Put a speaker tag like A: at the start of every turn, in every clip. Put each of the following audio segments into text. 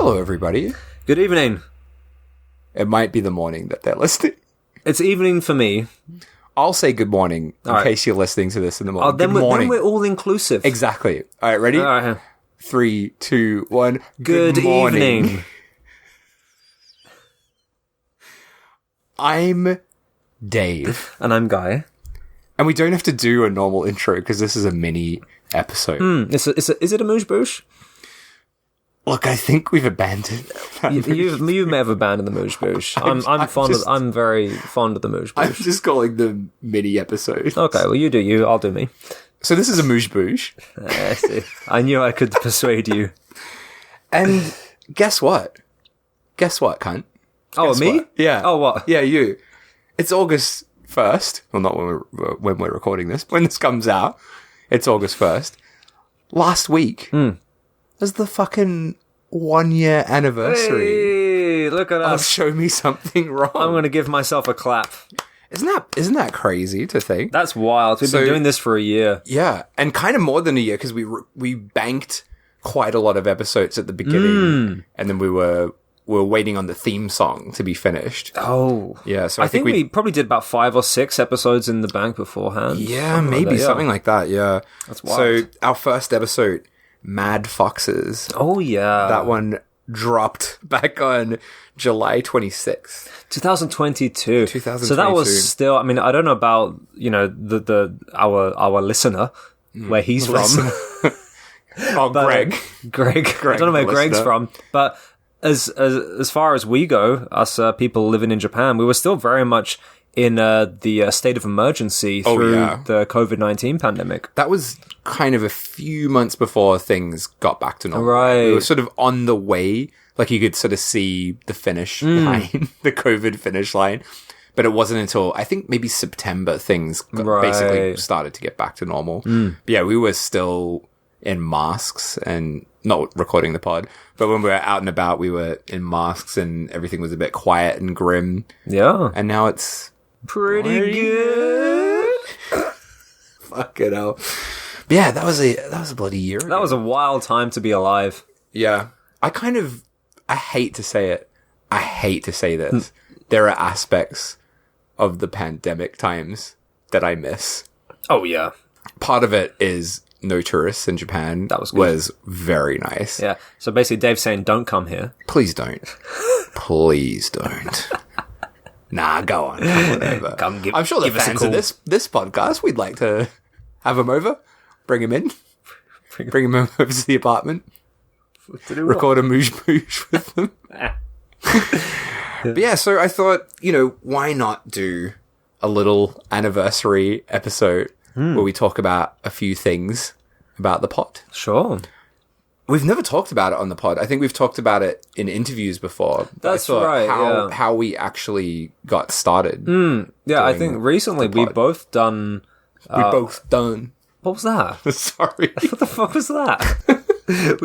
A: Hello, everybody.
B: Good evening.
A: It might be the morning that they're listening.
B: It's evening for me.
A: I'll say good morning in case you're listening to this in the morning.
B: Then
A: good morning.
B: Then we're all inclusive.
A: Exactly. All right, ready?
B: All right.
A: 3, 2, 1.
B: Good
A: morning.
B: evening.
A: I'm Dave.
B: And I'm Guy.
A: And we don't have to do a normal intro because this is a mini episode.
B: Is it a moosh boosh?
A: Look, I think we've abandoned that.
B: You may have abandoned the moosh boosh. I'm very fond of the moosh
A: I'm
B: boosh.
A: just calling them mini episodes.
B: Okay, well you do you. I'll do me.
A: So this is a moosh boosh.
B: I see. I knew I could persuade you.
A: And guess what? Guess what, cunt?
B: Oh,
A: Guess
B: me?
A: what? Yeah.
B: Oh, what?
A: Yeah, you. It's August 1st. Well, not when we're recording this. When this comes out, it's August 1st. Last week was the fucking 1-year anniversary
B: Hey, look at
A: of
B: us.
A: Show Me Something Wrong.
B: I'm going to give myself a clap.
A: Isn't that crazy to think?
B: That's wild. We've been doing this for a year.
A: Yeah, and kind of more than a year because we banked quite a lot of episodes at the beginning, and then we were waiting on the theme song to be finished.
B: Oh.
A: Yeah, so
B: I think we probably did about 5 or 6 episodes in the bank beforehand.
A: Yeah, maybe something like that, yeah.
B: That's wild.
A: So our first episode, Mad Foxes,
B: Oh, yeah.
A: that one dropped back on July 26th.
B: 2022.
A: 2022.
B: So that was still, I mean, I don't know about, our listener, where he's from.
A: Oh, Greg.
B: Greg. I don't know where
A: the
B: Greg's
A: listener.
B: from. But as far as we go, us people living in Japan, we were still very much in the state of emergency through the COVID-19 pandemic.
A: That was kind of a few months before things got back to normal.
B: Right.
A: We were sort of on the way, like you could sort of see the finish line, the COVID finish line. But it wasn't until, I think, maybe September things basically started to get back to normal. But yeah, we were still in masks and not recording the pod. But when we were out and about, we were in masks and everything was a bit quiet and grim.
B: Yeah.
A: And now it's
B: Pretty good.
A: Fuck it hell. But yeah, that was a bloody year ago.
B: That was a wild time to be alive.
A: Yeah. I hate to say it. I hate to say this. There are aspects of the pandemic times that I miss.
B: Oh, yeah.
A: Part of it is no tourists in Japan.
B: That was good.
A: Was very nice.
B: Yeah. So basically, Dave's saying, don't come here.
A: Please don't. Please don't. Nah, go on. Whatever. I'm sure the fans of this podcast, we'd like to have them over, bring them in, bring them over to the apartment, record a moosh boosh with them. But yeah, so I thought, why not do a little anniversary episode where we talk about a few things about the pod.
B: Sure.
A: We've never talked about it on the pod. I think we've talked about it in interviews before.
B: That's right.
A: How we actually got started.
B: Yeah, I think recently we've both done.
A: We both done.
B: What was that?
A: Sorry.
B: What the fuck was that?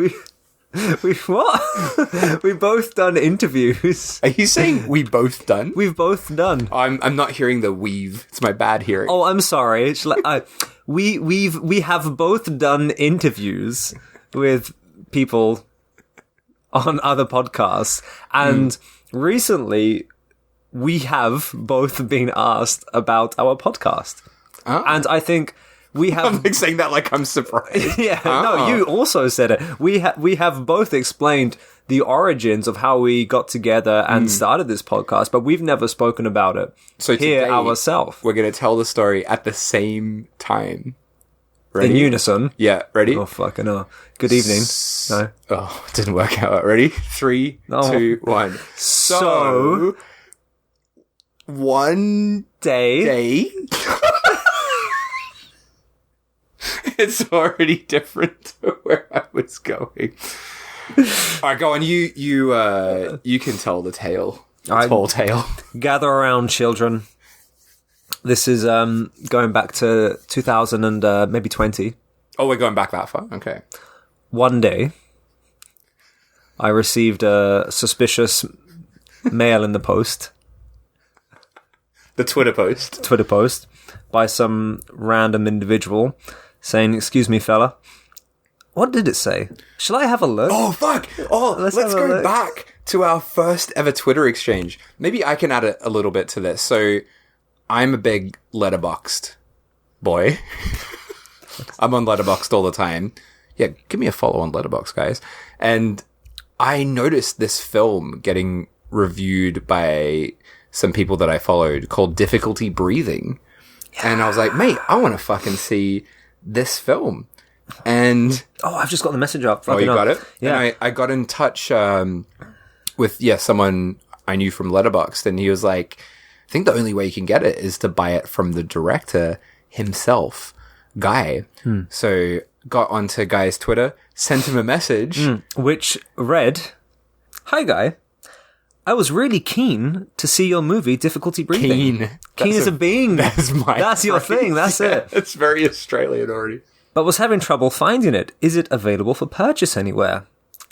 B: we what? We've both done interviews.
A: Are you saying we both done?
B: We've both done.
A: I'm not hearing the weave. It's my bad hearing.
B: Oh, I'm sorry. It's like, we have both done interviews with people on other podcasts, and recently we have both been asked about our podcast. And I think we have...
A: I'm saying that like I'm surprised.
B: Yeah, no, you also said it. We have both explained the origins of how we got together and started this podcast, but we've never spoken about it here ourselves.
A: We're going to tell the story at the same time. Ready?
B: In unison.
A: Yeah, ready?
B: Oh, fucking hell. Good evening. No.
A: Oh, it didn't work out. Ready? 3, 2, 1. So, one day... It's already different to where I was going. All right, go on. You can tell the tale. The whole tale.
B: Gather around, children. This is going back to 2000 and maybe 20.
A: Oh, we're going back that far? Okay.
B: One day, I received a suspicious mail in the post.
A: The Twitter post.
B: By some random individual saying, "Excuse me, fella, What did it say? Shall I have a look?
A: Oh, fuck! Oh, let's go back to our first ever Twitter exchange. Maybe I can add a little bit to this. So, I'm a big Letterboxd boy. I'm on Letterboxd all the time. Yeah, give me a follow on Letterboxd, guys. And I noticed this film getting reviewed by some people that I followed called Difficulty Breathing. Yeah. And I was like, mate, I want to fucking see this film. And
B: I've just got the message up.
A: You got it?
B: Yeah.
A: And I got in touch with someone I knew from Letterboxd, and he was like, I think the only way you can get it is to buy it from the director himself, Guy. So got onto Guy's Twitter, sent him a message.
B: Which read, "Hi Guy, I was really keen to see your movie Difficulty Breathing." Keen as a being. That's your thing, that's it.
A: It's very Australian already.
B: "But was having trouble finding it. Is it available for purchase anywhere?"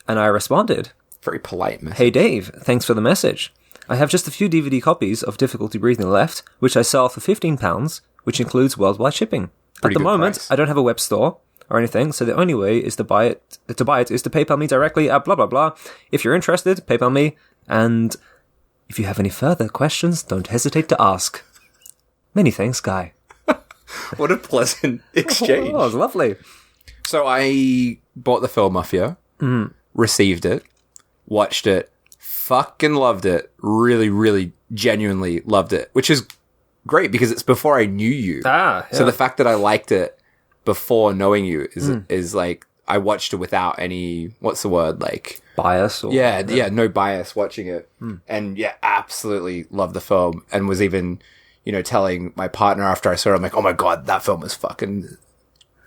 B: And I responded,
A: very polite message.
B: "Hey Dave, thanks for the message. I have just a few DVD copies of Difficulty Breathing left, which I sell for £15, which includes worldwide shipping. At the moment, price. I don't have a web store or anything, so the only way is to buy it is to PayPal me directly at blah blah blah. If you're interested, PayPal me, and if you have any further questions, don't hesitate to ask. Many thanks, Guy."
A: What a pleasant exchange.
B: Oh, it was lovely.
A: So I bought the film off you, received it, watched it, fucking loved it, really, really genuinely loved it, which is great because it's before I knew you.
B: Yeah.
A: So the fact that I liked it before knowing you is like, I watched it without any, what's the word, like...
B: bias? Or,
A: no bias watching it. And absolutely loved the film and was even... telling my partner after I saw it, I'm like, oh my God, that film is fucking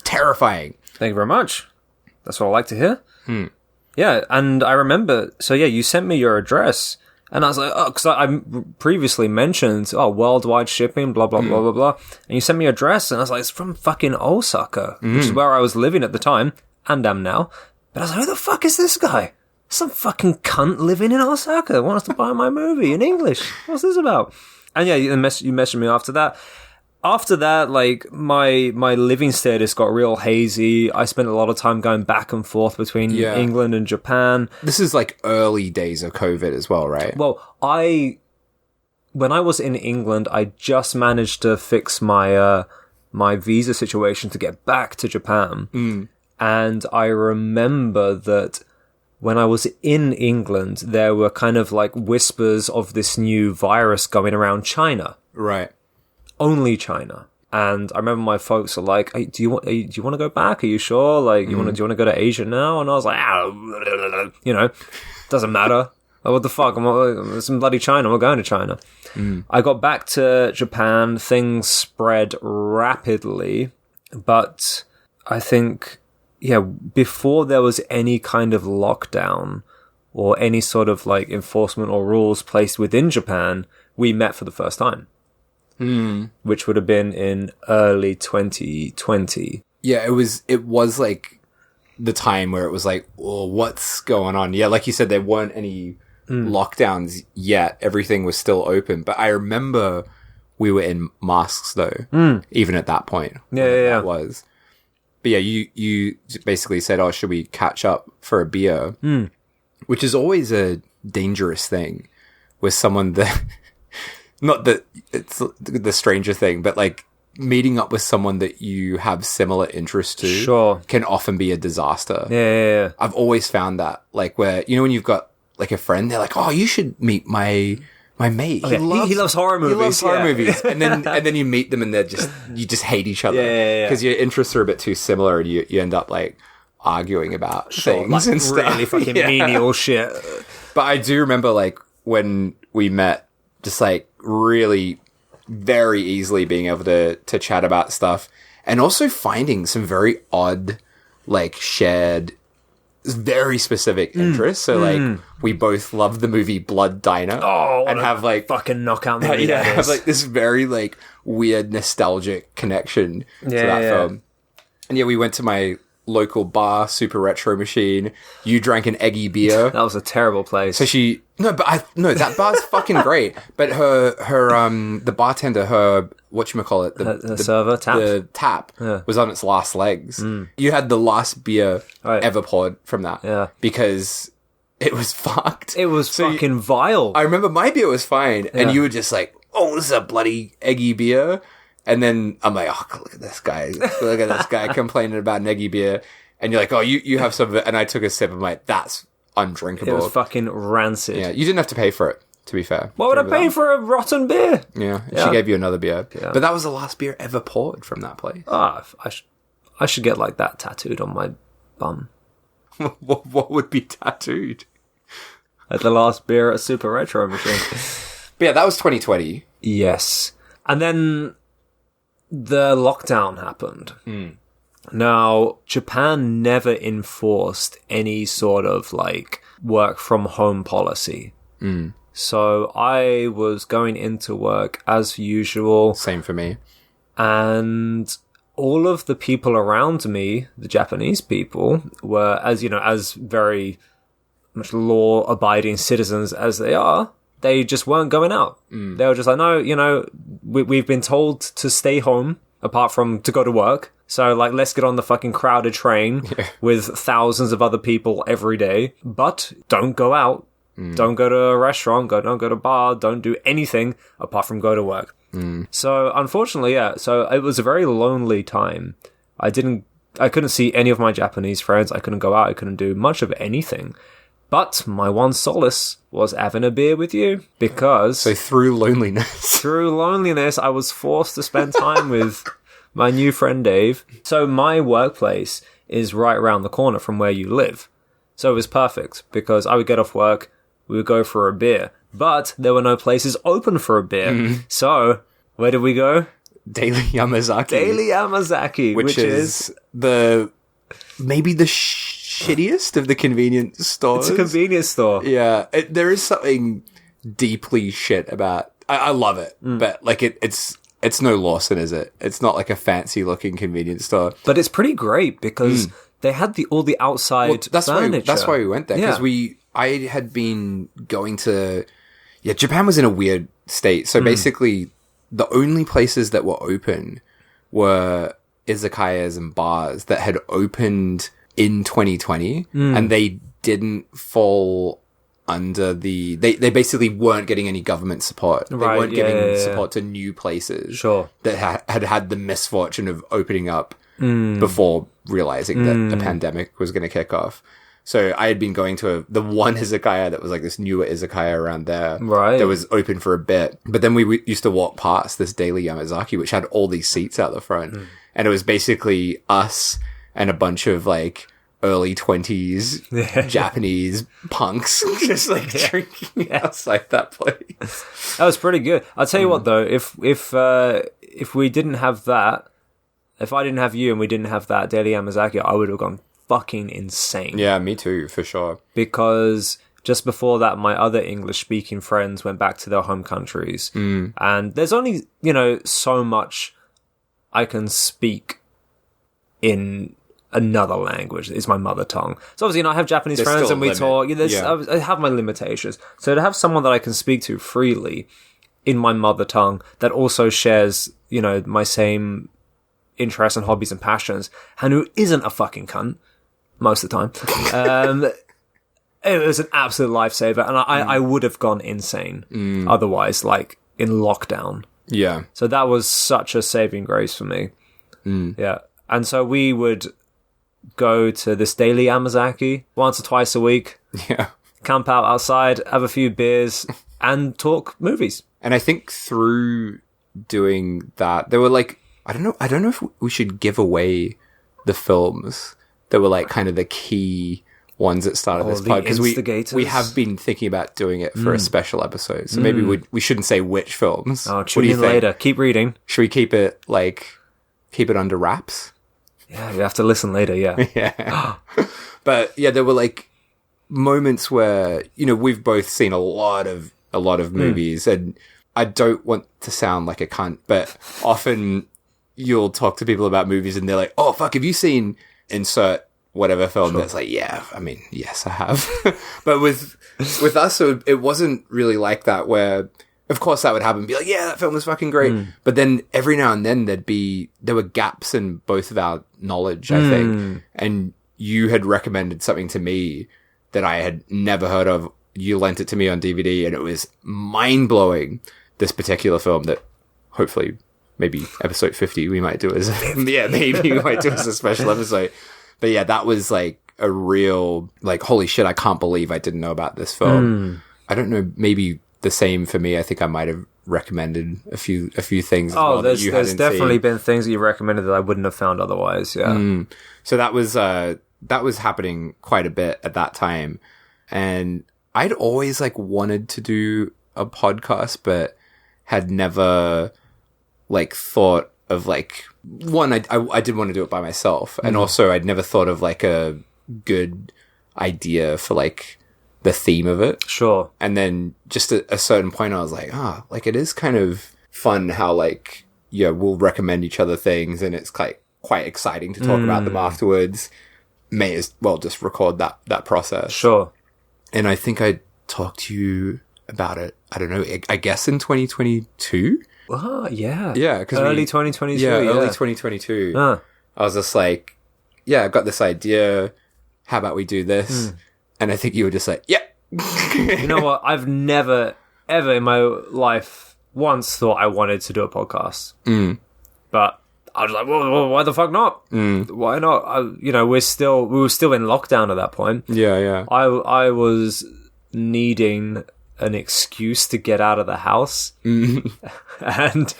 A: terrifying.
B: Thank you very much. That's what I like to hear. Yeah, and I remember, you sent me your address, and I was like, because I previously mentioned, worldwide shipping, blah, blah, blah, blah, blah. And you sent me your address, and I was like, it's from fucking Osaka, which is where I was living at the time, and am now. But I was like, who the fuck is this guy? Some fucking cunt living in Osaka wants to buy my movie in English. What's this about? And you messaged me after that. After that, like, my living status got real hazy. I spent a lot of time going back and forth between England and Japan.
A: This is like early days of COVID as well, right?
B: Well, when I was in England, I just managed to fix my my visa situation to get back to Japan. And I remember that when I was in England, there were kind of like whispers of this new virus going around China.
A: Right.
B: Only China. And I remember my folks are like, hey, do you want to go back? Are you sure? Like, do you want to go to Asia now? And I was like, doesn't matter. Like, what the fuck? It's in bloody China. We're going to China. I got back to Japan. Things spread rapidly. But I think, before there was any kind of lockdown or any sort of like enforcement or rules placed within Japan, we met for the first time. Which would have been in early 2020.
A: Yeah, it was like the time where it was like, well, what's going on? Yeah, like you said, there weren't any lockdowns yet. Everything was still open. But I remember we were in masks though, even at that point.
B: Yeah.
A: That was. But yeah, you basically said, oh, should we catch up for a beer? Which is always a dangerous thing with someone that... Not that it's the stranger thing, but like meeting up with someone that you have similar interests to can often be a disaster.
B: Yeah.
A: I've always found that, like, where, when you've got like a friend, they're like, oh, you should meet my mate.
B: He loves horror movies.
A: He loves horror movies. And then you meet them and you just hate each other.
B: Yeah.
A: Because your interests are a bit too similar and you end up like arguing about things
B: like
A: and stuff.
B: Really fucking menial shit.
A: But I do remember like when we met, just like really very easily being able to chat about stuff and also finding some very odd, like shared, very specific interests. So like we both love the movie Blood Diner and have like
B: fucking knockout movie.
A: Have like this very like weird nostalgic connection to that film. And we went to my local bar, Super Retro Machine. You drank an eggy beer.
B: That was a terrible place.
A: So that bar's fucking great. But the bartender, whatchamacallit,
B: the server, tap?
A: The tap was on its last legs. You had the last beer ever poured from that.
B: Yeah.
A: Because it was fucked.
B: It was fucking vile.
A: I remember my beer was fine, and you were just like, oh, this is a bloody eggy beer. And then I'm like, oh, look at this guy. Look at this guy complaining about an eggy beer. And you're like, oh, you have some of it. And I took a sip. I'm like, that's undrinkable.
B: It was fucking rancid.
A: Yeah, you didn't have to pay for it, to be fair.
B: Why would I pay for a rotten beer?
A: Yeah, she gave you another beer. Yeah. But that was the last beer ever poured from that place.
B: I should get like that tattooed on my bum.
A: What would be tattooed?
B: At the last beer at Super Retro Machine.
A: But yeah, that was 2020.
B: Yes. And then the lockdown happened. Now, Japan never enforced any sort of like work from home policy. So I was going into work as usual.
A: Same for me.
B: And all of the people around me, the Japanese people, were, as very much law-abiding citizens as they are, they just weren't going out. They were just like, no, we've been told to stay home, apart from to go to work. So, like, let's get on the fucking crowded train with thousands of other people every day. But don't go out. Don't go to a restaurant. Don't go to a bar. Don't do anything apart from go to work. So, unfortunately, so it was a very lonely time. I couldn't see any of my Japanese friends. I couldn't go out. I couldn't do much of anything. But my one solace was having a beer with you, because...
A: So through loneliness,
B: I was forced to spend time with my new friend Dave. So my workplace is right around the corner from where you live. So it was perfect, because I would get off work, we would go for a beer. But there were no places open for a beer. So, where did we go?
A: Daily
B: Yamazaki. Which is
A: maybe the shittiest of the convenience stores.
B: It's a convenience store.
A: Yeah. There is something deeply shit about... I love it, but like it's no Lawson, is it? It's not like a fancy looking convenience store.
B: But it's pretty great, because they had all the outside furniture.
A: That's why we went there, because I had been going to... Yeah, Japan was in a weird state. So basically, the only places that were open were izakayas and bars that had opened in 2020, and they didn't fall under the... They basically weren't getting any government support. They weren't giving support to new places that had the misfortune of opening up before realizing that a pandemic was going to kick off. So I had been going to the one izakaya that was like this newer izakaya around there that was open for a bit. But then we used to walk past this Daily Yamazaki, which had all these seats out the front. And it was basically us and a bunch of like early 20s Japanese punks just like drinking outside that place.
B: That was pretty good. I'll tell you what though, if we didn't have that, if I didn't have you and we didn't have that Daily Yamazaki, I would have gone fucking insane.
A: Yeah, me too, for sure.
B: Because just before that, my other English-speaking friends went back to their home countries. And there's only, so much I can speak in another language. It's my mother tongue. So obviously, I have Japanese friends and we talk. I have my limitations. So to have someone that I can speak to freely in my mother tongue that also shares, my same interests and hobbies and passions, and who isn't a fucking cunt most of the time, it was an absolute lifesaver, and I would have gone insane otherwise, like in lockdown.
A: Yeah.
B: So that was such a saving grace for me. Yeah. And so we would go to this Daily Yamazaki once or twice a week.
A: Yeah.
B: Camp out outside, have a few beers, and talk movies.
A: And I think through doing that, there were like, I don't know if we should give away the films that were like kind of the key ones that started this pod, because we have been thinking about doing it for a special episode. So maybe we shouldn't say which films.
B: Oh, tune in later. Keep reading.
A: Should we keep it under wraps?
B: Yeah, you have to listen later. Yeah.
A: Yeah. But yeah, there were like moments where, we've both seen a lot of movies, and I don't want to sound like a cunt, but often you'll talk to people about movies and they're like, oh, fuck, have you seen insert whatever film that's like, yeah, I mean, yes, I have. But with us, it wasn't really like that, where, of course, that would happen. Be like, yeah, that film was fucking great. But then every now and then there were gaps in both of our knowledge, I think. And you had recommended something to me that I had never heard of. You lent it to me on DVD, and it was mind blowing. This particular film that hopefully maybe episode 50 we might do as maybe we might do as a special episode. But yeah, that was like a real, like, holy shit, I can't believe I didn't know about this film. I don't know, maybe the same for me. I think I might have recommended a few things as well.
B: There's definitely been things that you recommended that I wouldn't have found otherwise. Yeah.
A: So that was happening quite a bit at that time. And I'd always like wanted to do a podcast, but had never like thought of like, one, I did want to do it by myself. And also I'd never thought of like a good idea for like the theme of it.
B: Sure.
A: And then just at a certain point I was like, like it is kind of fun how like, yeah, we'll recommend each other things and it's like quite exciting to talk about them afterwards. May as well just record that process.
B: Sure.
A: And I think I talked to you about it, I don't know, I guess in 2022?
B: Oh, yeah.
A: Yeah. Cause
B: early 2022.
A: Yeah, early 2022. I was just like, yeah, I got this idea. How about we do this? And I think you were just like, yeah.
B: You know what? I've never, ever in my life once thought I wanted to do a podcast. But I was like, well, why the fuck not? Why not? We were still in lockdown at that point.
A: Yeah.
B: I was needing an excuse to get out of the house. and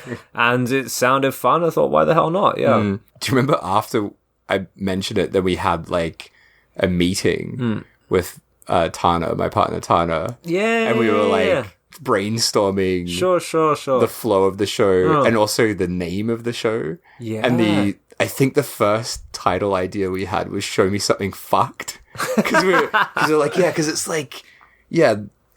B: it sounded fun. I thought, why the hell not? Yeah.
A: Do you remember after I mentioned it that we had like a meeting with Tana, my partner Tana?
B: Yeah.
A: And we were like brainstorming
B: sure
A: the flow of the show and also the name of the show.
B: Yeah.
A: And I think the first title idea we had was Show Me Something Fucked. Because we're like, yeah, because it's like, yeah,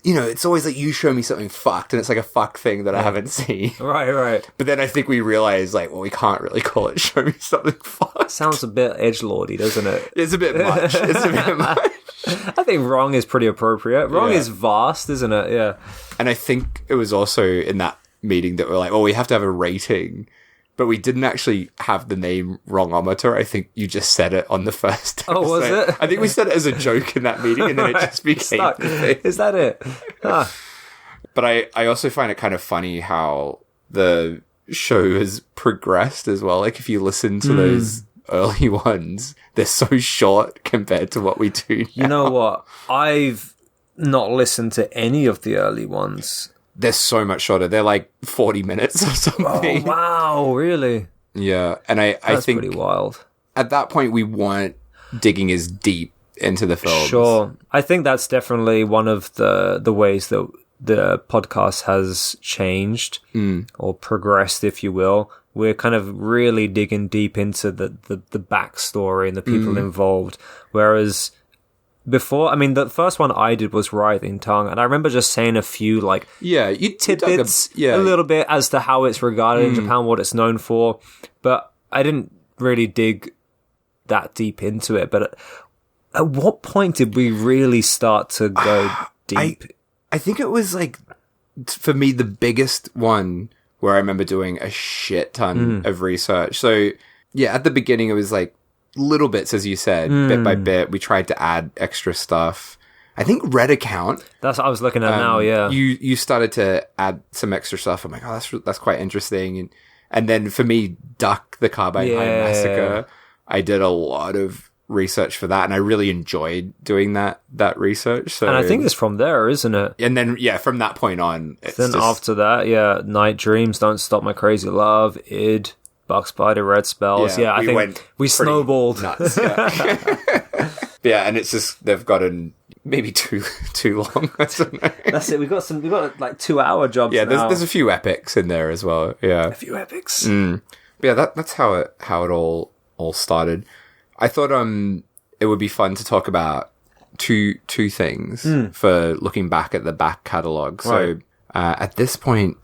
A: it's always like you show me something fucked and it's like a fuck thing that I haven't seen.
B: Right.
A: But then I think we realized like, well, we can't really call it Show Me Something Fucked.
B: Sounds a bit edgelordy, doesn't it?
A: It's a bit much.
B: I think wrong is pretty appropriate. Wrong is vast, isn't it? Yeah.
A: And I think it was also in that meeting that we're like, well, we have to have a rating. But we didn't actually have the name Wrongometer. I think you just said it on the first episode.
B: Oh, was it?
A: I think we said it as a joke in that meeting, and then it just became the thing.
B: Is that it?
A: But I also find it kind of funny how the show has progressed as well. Like, if you listen to those early ones, they're so short compared to what we do now.
B: You know what? I've not listened to any of the early ones.
A: They're so much shorter. They're like 40 minutes or something.
B: Oh, wow. Really?
A: Yeah. And I think
B: pretty wild.
A: At that point, we weren't digging as deep into the films.
B: Sure. I think that's definitely one of the ways that the podcast has changed or progressed, if you will. We're kind of really digging deep into the backstory and the people involved. Whereas before, I mean, the first one I did was Writhing Tongue, and I remember just saying a few, like, tidbits a little bit as to how it's regarded in Japan, what it's known for, but I didn't really dig that deep into it. But at what point did we really start to go deep?
A: I think it was, like, for me, the biggest one where I remember doing a shit ton of research. So, yeah, at the beginning, it was, like, little bits, as you said, bit by bit. We tried to add extra stuff. I think Red Account.
B: That's what I was looking at now. Yeah,
A: you started to add some extra stuff. I'm like, oh, that's quite interesting. And then for me, Duck the Carbine High Massacre. I did a lot of research for that, and I really enjoyed doing that research. So,
B: and I think it's from there, isn't it?
A: And then from that point on,
B: after that, Night Dreams, Don't Stop My Crazy Love, Id. Bug Spider, Red Spells. Yeah, I think we snowballed.
A: Nuts, yeah, and it's just they've gotten maybe too long.
B: That's it. We've got like 2-hour jobs.
A: Yeah,
B: now.
A: there's a few epics in there as well. Yeah,
B: a few epics.
A: But yeah, that's how it all started. I thought it would be fun to talk about two things for looking back at the back catalogue. So at this point,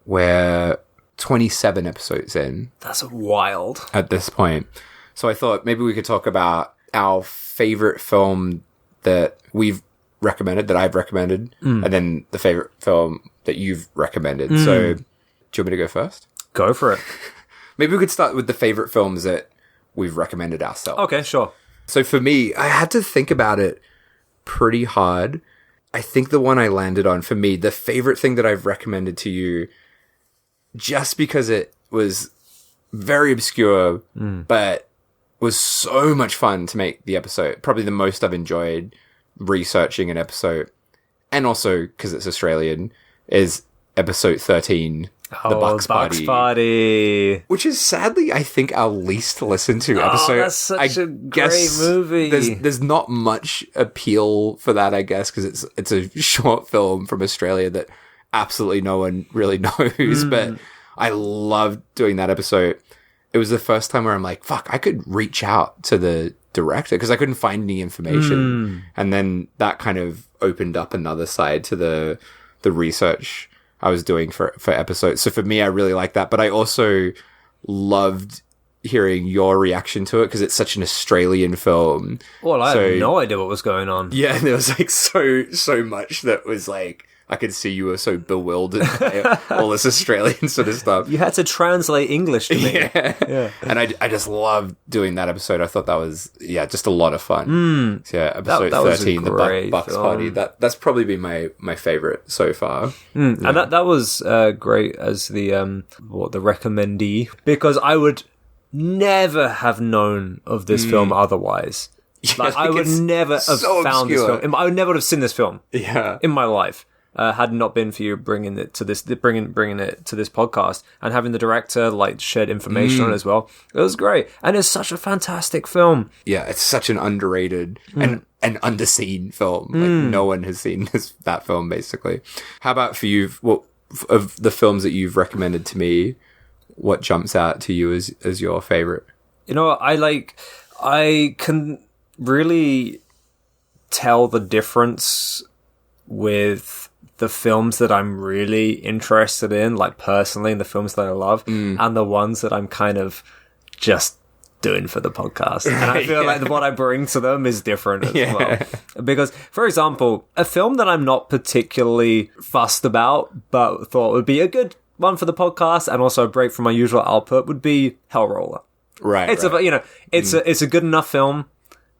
A: we're 27 episodes in.
B: That's wild.
A: At this point. So I thought maybe we could talk about our favorite film that we've recommended, that I've recommended, and then the favorite film that you've recommended. So do you want me to go first?
B: Go for it.
A: Maybe we could start with the favorite films that we've recommended ourselves.
B: Okay, sure.
A: So for me, I had to think about it pretty hard. I think the one I landed on, for me, the favorite thing that I've recommended to you, just because it was very obscure, but was so much fun to make the episode. Probably the most I've enjoyed researching an episode. And also, because it's Australian, is episode 13, The Bucks Party. Which is sadly, I think, our least listened to episode.
B: That's such a great movie.
A: There's not much appeal for that, I guess, because it's a short film from Australia that absolutely no one really knows. But I loved doing that episode. It was the first time where I'm like, fuck, I could reach out to the director because I couldn't find any information. And then that kind of opened up another side to the research I was doing for episodes. So for me, I really like that. But I also loved hearing your reaction to it because it's such an Australian film.
B: Well, I had no idea what was going on.
A: Yeah, there was like so much that was like, I could see you were so bewildered by all this Australian sort of stuff.
B: You had to translate English to me.
A: Yeah. And I just loved doing that episode. I thought that was, just a lot of fun. So yeah, episode 13, The Bucks Party. That's probably been my favorite so far.
B: And that was great as the recommendee, because I would never have known of this film otherwise. Like, I would never have found this film. I would never have seen this film in my life. Had not been for you bringing it to this podcast and having the director like shared information on it as well. It was great, and it's such a fantastic film. Yeah,
A: it's such an underrated and an underseen film. Like no one has seen that film basically. How about for you? What of the films that you've recommended to me? What jumps out to you as your favorite?
B: You know, I can really tell the difference with the films that I'm really interested in, like personally, and the films that I love, and the ones that I'm kind of just doing for the podcast. And I feel like what I bring to them is different as well. Because, for example, a film that I'm not particularly fussed about, but thought would be a good one for the podcast, and also a break from my usual output, would be Hellroller.
A: Right.
B: It's it's a good enough film,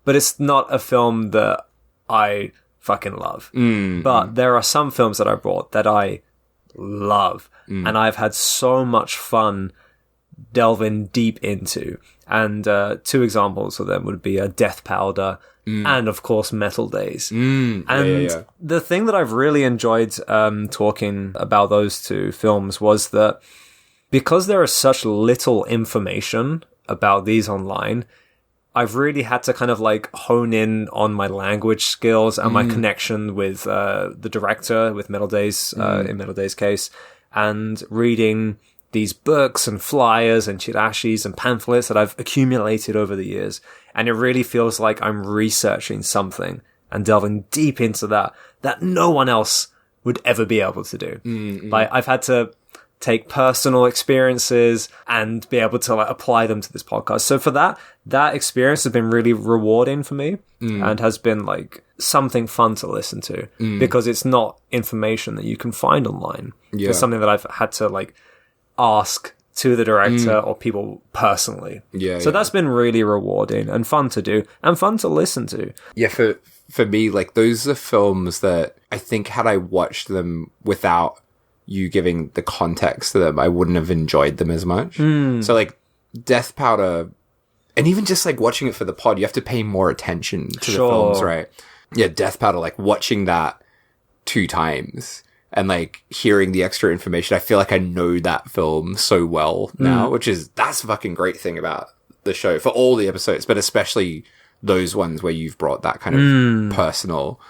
B: but it's not a film that I fucking love. But there are some films that I brought that I love, and I've had so much fun delving deep into. And two examples of them would be Death Powder and, of course, Metal Days. The thing that I've really enjoyed talking about those two films was that because there is such little information about these online, I've really had to kind of like hone in on my language skills and my connection with the director, with Metal Days, in Metal Days' case, and reading these books and flyers and chirashis and pamphlets that I've accumulated over the years. And it really feels like I'm researching something and delving deep into that no one else would ever be able to do. Like, I've had to take personal experiences and be able to like apply them to this podcast. So for that experience has been really rewarding for me and has been like something fun to listen to because it's not information that you can find online. It's something that I've had to like ask to the director or people personally. So that's been really rewarding and fun to do and fun to listen to.
A: Yeah, for me, like, those are films that I think had I watched them without you giving the context to them, I wouldn't have enjoyed them as much. So like Death Powder, and even just like watching it for the pod, you have to pay more attention to the films, right? Yeah, Death Powder, like watching that 2 times and like hearing the extra information, I feel like I know that film so well now, that's a fucking great thing about the show for all the episodes, but especially those ones where you've brought that kind of personal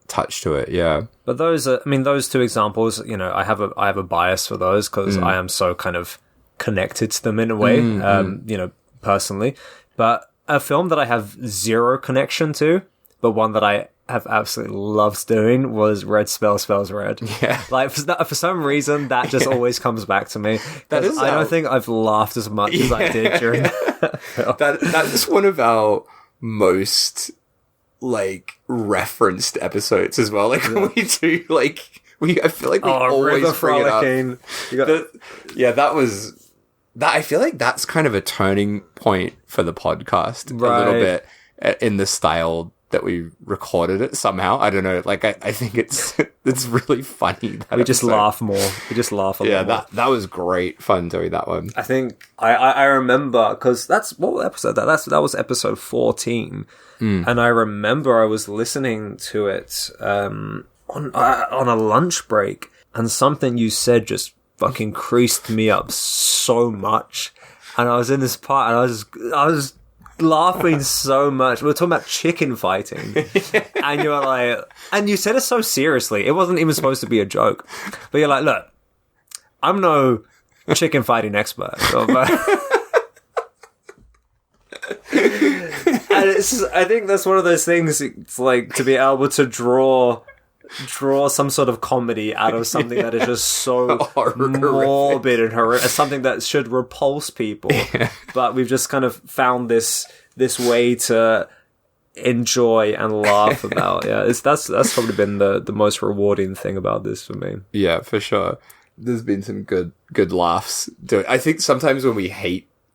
A: touch to it.
B: But those two examples, you know, I have a bias for those because I am so kind of connected to them in a way, you know, personally. But a film that I have zero connection to, but one that I have absolutely loved doing was Red Spells Red.
A: Yeah.
B: Like, for some reason, that just always comes back to me.
A: That is
B: I don't think I've laughed as much as I did during that film.
A: That's one of our most, like, referenced episodes as well. Like, when we do, like, I feel like we always
B: River
A: bring
B: Frolicking.
A: it up. I feel like that's kind of a turning point for the podcast a little bit in the style that we recorded it somehow. I don't know. Like, I think it's really funny.
B: We just laugh more. We just laugh a lot more.
A: Yeah, that was great fun doing that one.
B: I think I remember, because what episode that was episode 14. And I remember I was listening to it on a lunch break, and something you said just fucking creased me up so much. And I was in this part, and I was laughing so much. We were talking about chicken fighting, and you were like, and you said it so seriously. It wasn't even supposed to be a joke, but you're like, look, I'm no chicken fighting expert, and I think that's one of those things. It's like, to be able to draw some sort of comedy out of something that is just so morbid and horrific, something that should repulse people. Yeah. But we've just kind of found this way to enjoy and laugh about. Yeah, that's probably been the most rewarding thing about this for me.
A: Yeah, for sure. There's been some good laughs. I think sometimes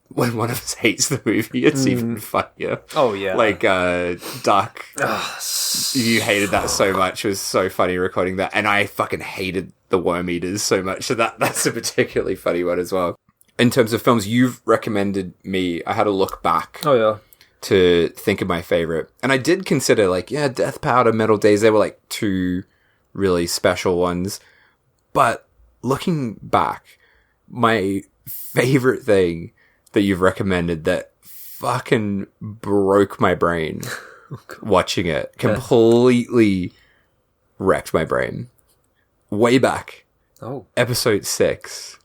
A: when one of us hates the movie, it's even funnier.
B: Oh, yeah.
A: Like, Duck. You hated that so much. It was so funny recording that. And I fucking hated the Worm Eaters so much. So that's a particularly funny one as well. In terms of films you've recommended me, I had a look back.
B: Oh, yeah.
A: To think of my favorite. And I did consider, like, Death Powder, Metal Days, they were like two really special ones. But looking back, my favorite thing that you've recommended that fucking broke my brain watching it, completely wrecked my brain. Way back. Episode 6.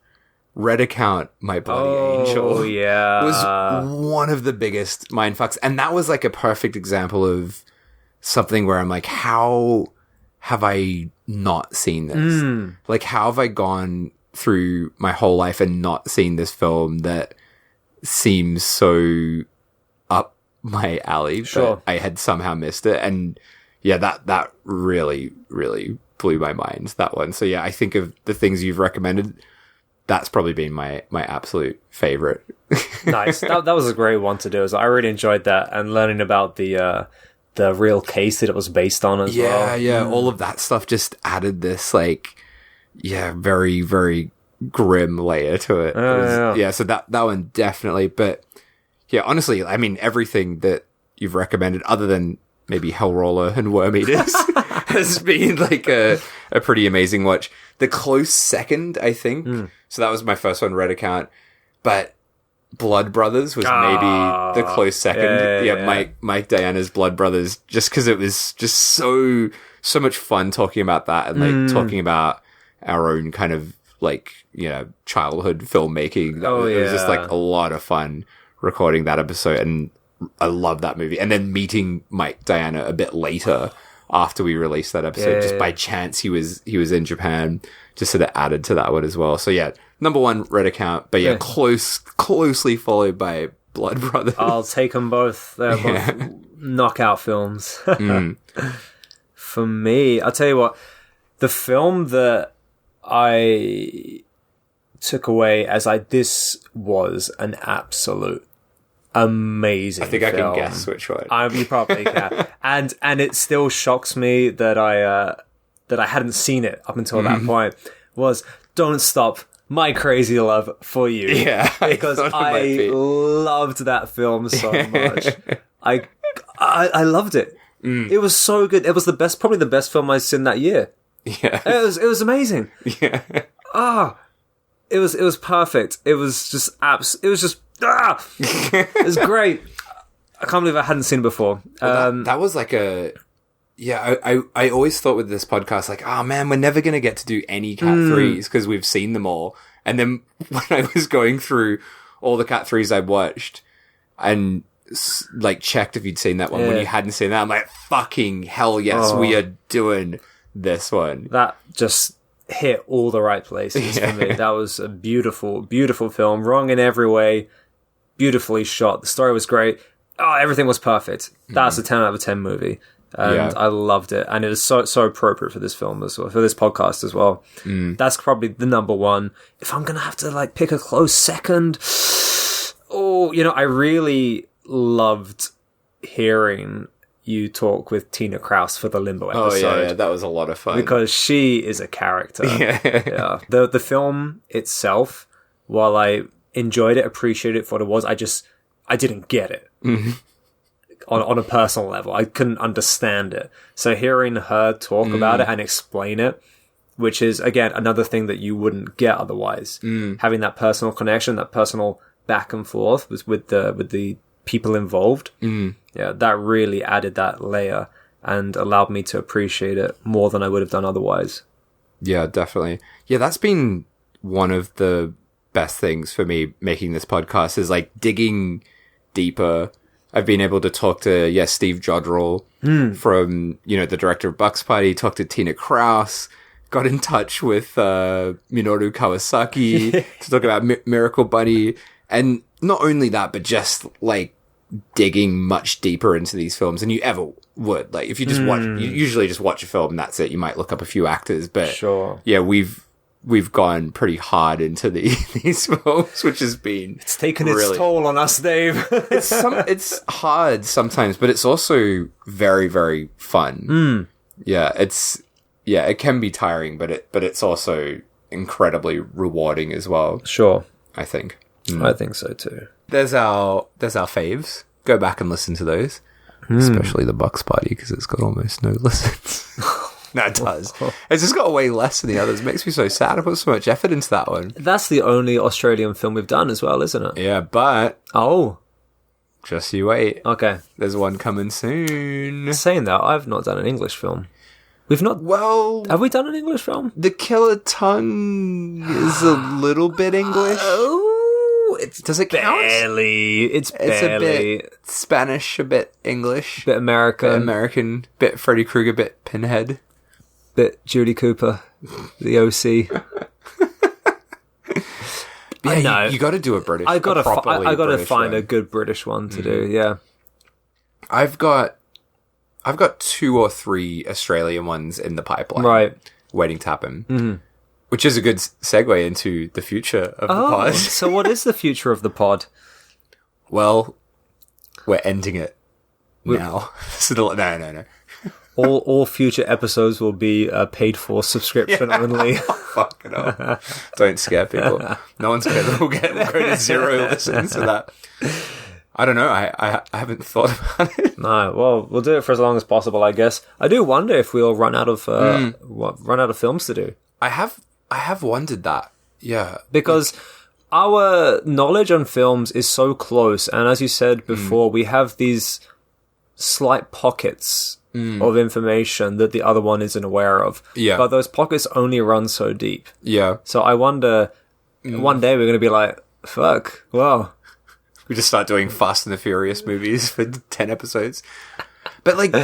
A: Red Account, My Bloody Angel.
B: Oh, yeah.
A: Was one of the biggest mindfucks. And that was like a perfect example of something where I'm like, how have I not seen this? Like, how have I gone through my whole life and not seen this film that seems so up my alley,
B: sure,
A: but I had somehow missed it. And yeah, that really, really blew my mind, that one. So yeah, I think of the things you've recommended, that's probably been my absolute favorite.
B: Nice. That was a great one to do. I really enjoyed that, and learning about the real case that it was based on as well.
A: Yeah, all of that stuff just added this, like, very, very grim layer to it. So that one definitely. But yeah, honestly, I mean, everything that you've recommended, other than maybe Hellroller and Worm Eaters, has been like a pretty amazing watch. The close second, I think. So that was my first one, Red Account. But Blood Brothers was maybe the close second. Yeah. Mike Diana's Blood Brothers, just because it was just so much fun talking about that, and like talking about our own kind of, like, childhood filmmaking. It was just like a lot of fun recording that episode, and I love that movie. And then meeting Mike Diana a bit later after we released that episode, just by chance he was in Japan, just sort of added to that one as well. So yeah, number 1, Red Account, but closely followed by Blood Brothers.
B: I'll take them both. They're both knockout films. For me, I'll tell you what, the film that I took away this was an absolute amazing
A: I think
B: film.
A: I can guess which one.
B: You probably can. and it still shocks me that I hadn't seen it up until that point, was Don't Stop, My Crazy Love for You.
A: Yeah.
B: Because I loved that film so much. I loved it. It was so good. It was probably the best film I'd seen that year.
A: Yeah.
B: It was amazing.
A: Yeah.
B: It was perfect. It was just it was great. I can't believe I hadn't seen it before.
A: That was like I always thought with this podcast, like, oh man, we're never going to get to do any Cat 3s because we've seen them all. And then when I was going through all the Cat 3s I watched, and like checked if you'd seen that one. When you hadn't seen that, I'm like, fucking hell yes, we are doing this one.
B: That just hit all the right places for me. That was a beautiful, beautiful film. Wrong in every way. Beautifully shot. The story was great. Oh, everything was perfect. That's a 10 out of 10 movie. And I loved it. And it is so appropriate for this film as well, for this podcast as well. That's probably the number one. If I'm going to have to like pick a close second, I really loved hearing you talk with Tina Kraus for the Limbo episode.
A: Oh, yeah, that was a lot of fun.
B: Because she is a character. Yeah. The film itself, while I enjoyed it, appreciated it for what it was, I didn't get it. On a personal level. I couldn't understand it. So hearing her talk about it and explain it, which is, again, another thing that you wouldn't get otherwise. Having that personal connection, that personal back and forth with the people involved. Yeah, that really added that layer and allowed me to appreciate it more than I would have done otherwise.
A: Yeah, definitely. Yeah, that's been one of the best things for me making this podcast, is like digging deeper. I've been able to talk to, Steve Jodrell from, the director of Bucks Party, talk to Tina Kraus, got in touch with Minoru Kawasaki to talk about Miracle Bunny. And not only that, but just like digging much deeper into these films than you ever would. Like if you just you usually just watch a film and that's it. You might look up a few actors, but yeah, we've gone pretty hard into these films, which has been...
B: It's taken its toll on us, Dave.
A: It's hard sometimes, but it's also very, very fun. Yeah, it can be tiring, but it's also incredibly rewarding as well.
B: Sure.
A: I think.
B: I think so too. There's
A: our faves. Go back and listen to those. Especially the Bucks Party, because it's got almost no listens. No, it does. It's just got way less than the others. It makes me so sad. I put so much effort into that one.
B: That's the only Australian film we've done as well, isn't it?
A: Yeah, but...
B: Oh.
A: Just you wait.
B: Okay.
A: There's one coming soon.
B: Saying that, I've not done an English film. We've not...
A: Well...
B: Have we done an English film?
A: The Killer Tongue is a little bit English. Does it count?
B: Barely. It's barely.
A: A bit Spanish, a bit English.
B: Bit American.
A: Bit American. Bit Freddy Krueger, bit Pinhead.
B: Bit Judy Cooper. The OC.
A: I know. You got to do a British.
B: I got to find a good British one to do. Yeah.
A: I've got 2 or 3 Australian ones in the pipeline.
B: Right.
A: Waiting to happen. Which is a good segue into the future of the pod.
B: So what is the future of the pod?
A: Well, we're ending it now. No.
B: All future episodes will be paid for subscription only.
A: Fuck it up. Don't scare people. No one's going to go to 0 listens to that. I don't know. I haven't thought about it.
B: No. Well, we'll do it for as long as possible, I guess. I do wonder if we'll run out of films to do.
A: I have wondered that. Yeah.
B: Because our knowledge on films is so close, and as you said before, we have these slight pockets of information that the other one isn't aware of.
A: Yeah.
B: But those pockets only run so deep.
A: Yeah.
B: So I wonder, one day we're going to be like, fuck, wow.
A: We just start doing Fast and the Furious movies for 10 episodes. But like,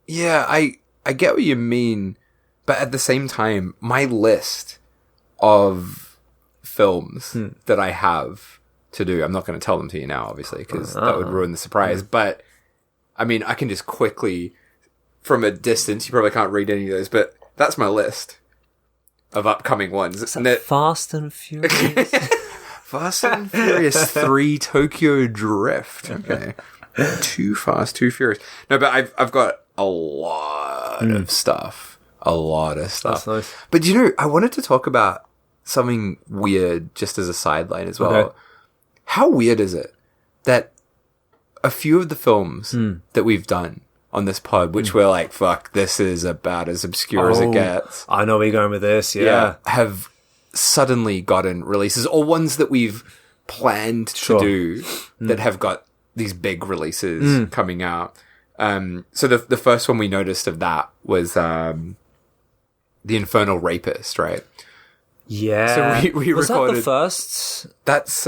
A: yeah, I get what you mean. But at the same time, my list of films that I have to do, I'm not going to tell them to you now, obviously, because that would ruin the surprise. But, I mean, I can just quickly, from a distance, you probably can't read any of those, but that's my list of upcoming ones.
B: Fast and Furious?
A: Fast and Furious 3 Tokyo Drift. Okay. Too Fast, Too Furious. No, but I've got a lot of stuff. A lot of stuff.
B: That's nice.
A: But I wanted to talk about something weird just as a sideline as well. Okay. How weird is it that a few of the films that we've done on this pod, which we're like, fuck, this is about as obscure as it gets.
B: I know where you're going with this, yeah.
A: Have suddenly gotten releases, or ones that we've planned to do that have got these big releases coming out. So the first one we noticed of that was The Infernal Rapist, right?
B: Yeah.
A: So we
B: was
A: recorded...
B: that the first?
A: That's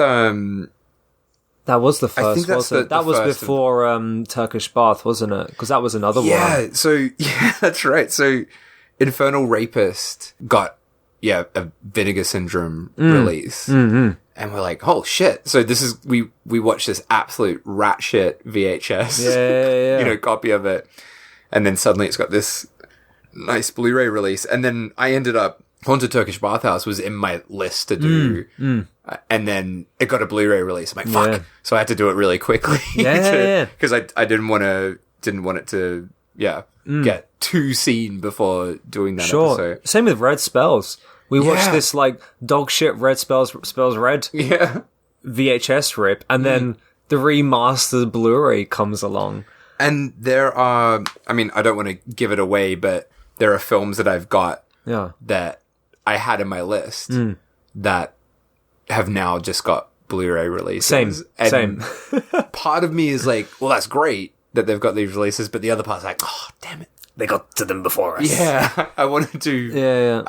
B: That was the first,
A: think that's
B: wasn't it? That was before Turkish Bath, wasn't it? Because that was another one.
A: Yeah, so, yeah, that's right. So, Infernal Rapist got, a Vinegar Syndrome release. Mm-hmm. And we're like, oh, shit. So this is, we watched this absolute rat shit VHS, copy of it. And then suddenly it's got this nice Blu-ray release. And then I ended up, Haunted Turkish Bathhouse was in my list to do. And then it got a Blu-ray release. I'm like, fuck. Yeah. So I had to do it really quickly. Because I didn't want it to, get too seen before doing that episode.
B: Same with Red Spells. We watched this, like, dog shit Red Spells Red VHS rip. And then the remastered Blu-ray comes along.
A: And there are, I mean, I don't want to give it away, but there are films that I've got that I had in my list that have now just got Blu-ray releases.
B: Same.
A: Part of me is like, well, that's great that they've got these releases, but the other part's like, oh, damn it.
B: They got to them before us.
A: Yeah. I wanted to,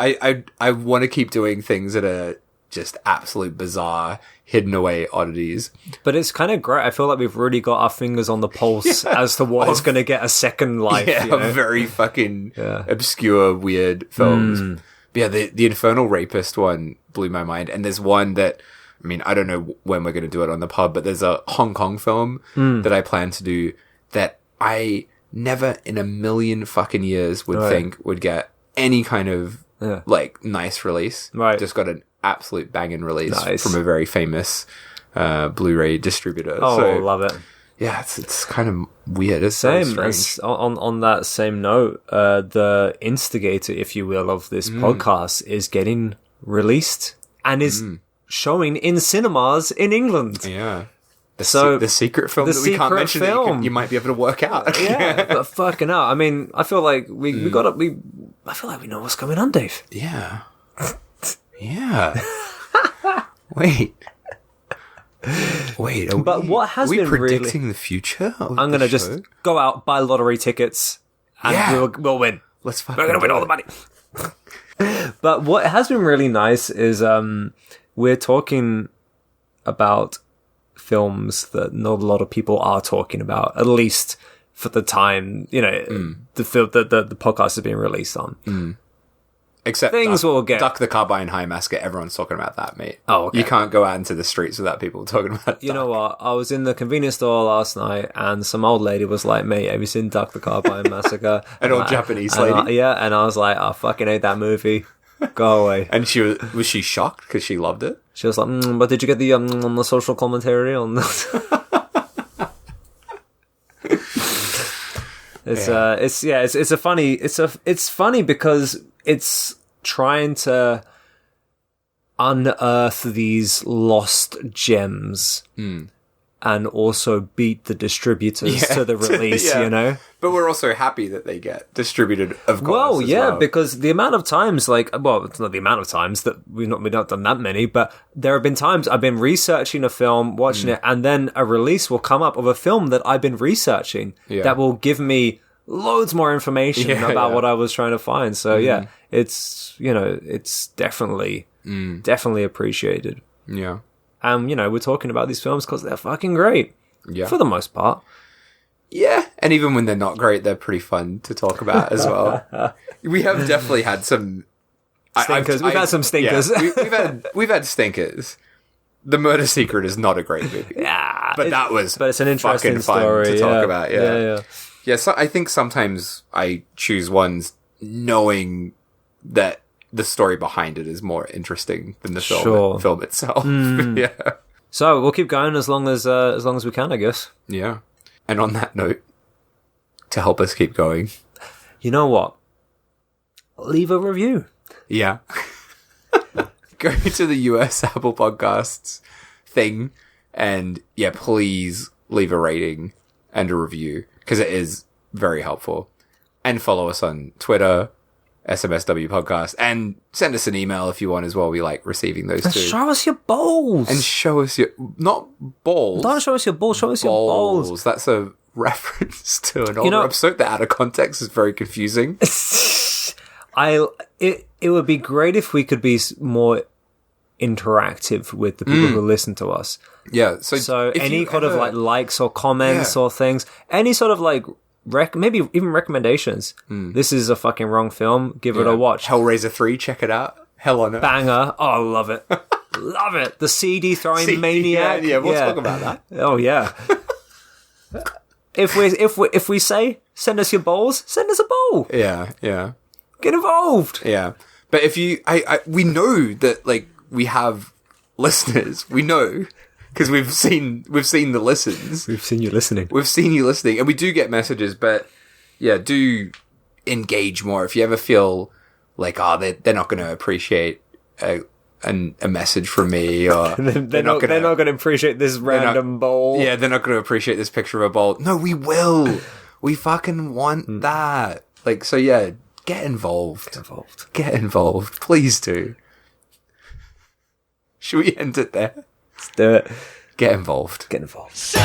A: I want to keep doing things that are just absolute bizarre, hidden away oddities.
B: But it's kind of great. I feel like we've really got our fingers on the pulse as to what is going to get a second life.
A: Yeah, very fucking obscure, weird films. But yeah, the Infernal Rapist one blew my mind. And there's one that, I mean, I don't know when we're going to do it on the pub, but there's a Hong Kong film that I plan to do that I never in a million fucking years would think would get any kind of like nice release.
B: Right.
A: Just got an absolute banging release from a very famous Blu-ray distributor.
B: Oh,
A: so,
B: love it.
A: Yeah, it's kind of weird. It's
B: same as, on that same note, the instigator, if you will, of this podcast is getting released and is showing in cinemas in England.
A: Yeah. The secret film that we can't mention that you might be able to work out.
B: Yeah, but fucking hell. I mean, I feel like I feel like we know what's going on, Dave.
A: Yeah. Yeah. Wait.
B: But what has been
A: predicting the future?
B: I'm going to just go out, buy lottery tickets, and we'll win.
A: We're
B: going to win all the money. But what has been really nice is we're talking about films that not a lot of people are talking about, at least for the time, the film that the podcast is being released on.
A: Except
B: things will get
A: Duck the Carbine High Massacre. Everyone's talking about that, mate.
B: Oh, okay.
A: You can't go out into the streets without people talking about.
B: You know what? I was in the convenience store last night, and some old lady was like, "Mate, have you seen Duck the Carbine Massacre?"
A: An old Japanese lady.
B: And I was like, "I fucking hate that movie. Go away."
A: And was she shocked because she loved it?
B: She was like, "But did you get the social commentary on that?" It's funny because it's trying to unearth these lost gems and also beat the distributors to the release,
A: But we're also happy that they get distributed, of course. Well,
B: because the amount of times, it's not the amount of times that we've not done that many, but there have been times I've been researching a film, watching it, and then a release will come up of a film that I've been researching that will give me loads more information about what I was trying to find. So it's it's definitely appreciated.
A: Yeah.
B: And we're talking about these films because they're fucking great. Yeah. For the most part.
A: Yeah. And even when they're not great, they're pretty fun to talk about as well. We have definitely had some
B: stinkers. We've had some stinkers.
A: Yeah, we've had stinkers. The Murder Secret is not a great movie.
B: Yeah.
A: But
B: it's an interesting story
A: to talk about.
B: Yeah.
A: Yeah, so I think sometimes I choose ones knowing that the story behind it is more interesting than the film itself. Yeah.
B: So we'll keep going as long as we can, I guess.
A: Yeah. And on that note, to help us keep going,
B: you know what? Leave a review.
A: Yeah. Go to the US Apple Podcasts thing and please leave a rating and a review, because it is very helpful. And follow us on Twitter, SMSW Podcast, and send us an email if you want as well. We like receiving those too.
B: Show us your balls.
A: And show us your... Not balls.
B: Don't show us your balls, show us your balls.
A: That's a reference to an older episode that out of context is very confusing.
B: It would be great if we could be more interactive with the people who listen to us.
A: Yeah.
B: So any kind of like likes or comments or things, any sort of like maybe even recommendations. This is a fucking wrong film. Give it a watch.
A: Hellraiser 3, check it out. Hell on it.
B: Banger. Oh, I love it. Love it. The CD throwing maniac.
A: Yeah, we'll talk about that.
B: Oh yeah. If we say send us your bowls, send us a bowl.
A: Yeah, yeah.
B: Get involved.
A: Yeah. But if you we know that like we have listeners. We know because we've seen the listens.
B: We've seen you listening.
A: We've seen you listening, and we do get messages, but yeah, do engage more if you ever feel like they're not going to appreciate a message from me, or
B: they're not going to appreciate this random bowl.
A: Yeah, they're not going to appreciate this picture of a bowl. No, we will. We fucking want that. Like, so yeah, get involved. Get involved. Please do. Should we end it there?
B: Let's do it.
A: Get involved.
B: Get involved.
C: So